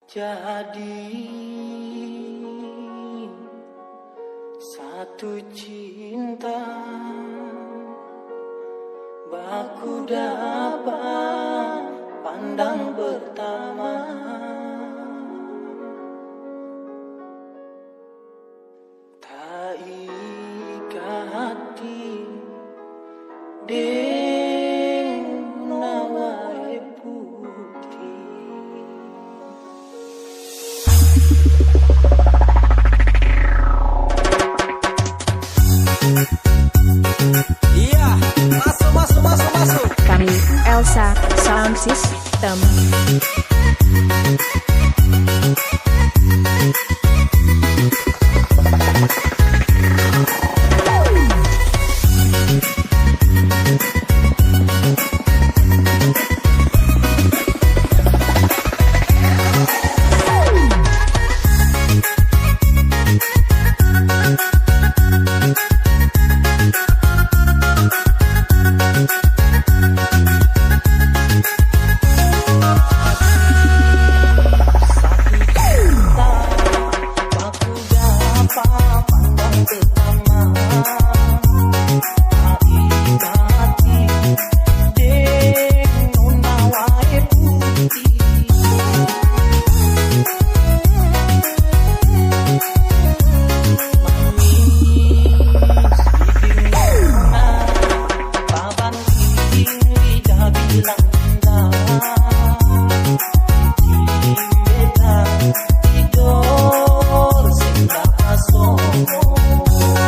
Jadi satu cinta baku dapat pandang pertama, tak ikat hati deng nawai putih. Iya, masuk. Kami Elsa Sound System.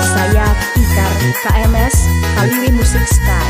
Saya Tikar KMS Kaliwi Music Style.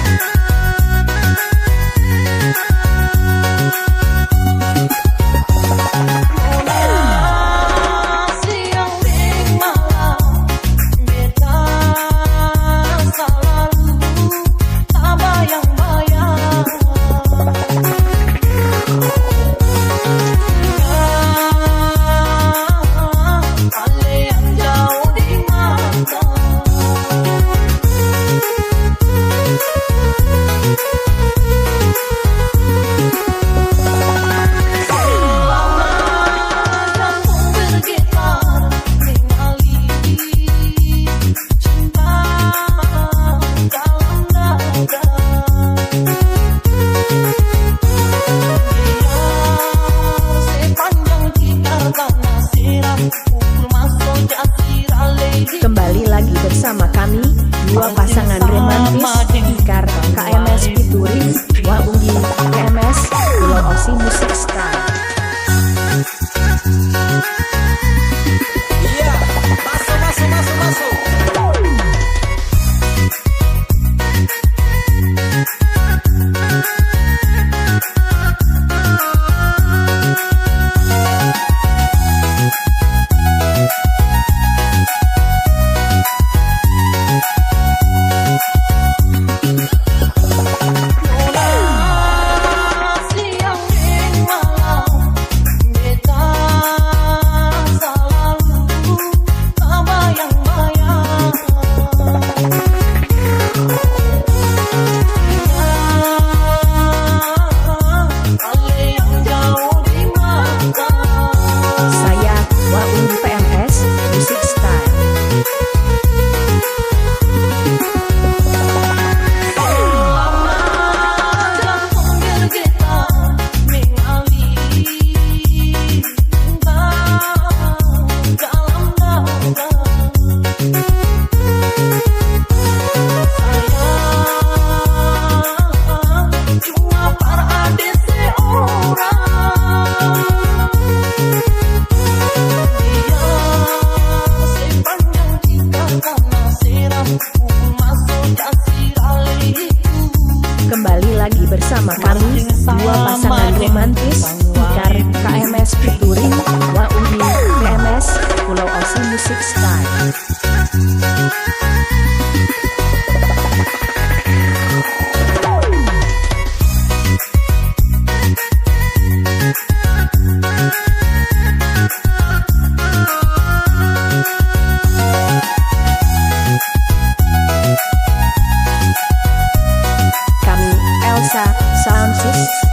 Kembali lagi bersama kami, dua pasangan romantis Tikar KMS featuring Waunggi KMS Pulau Osi Music Style. Iya, masuk. Saya Waunggi PMS Music Style. Kembali lagi bersama kami, dua pasangan romantis Tikar KMS featuring Waunggi KMS Pulau Osi Music Style. Kami Elsa Sound System.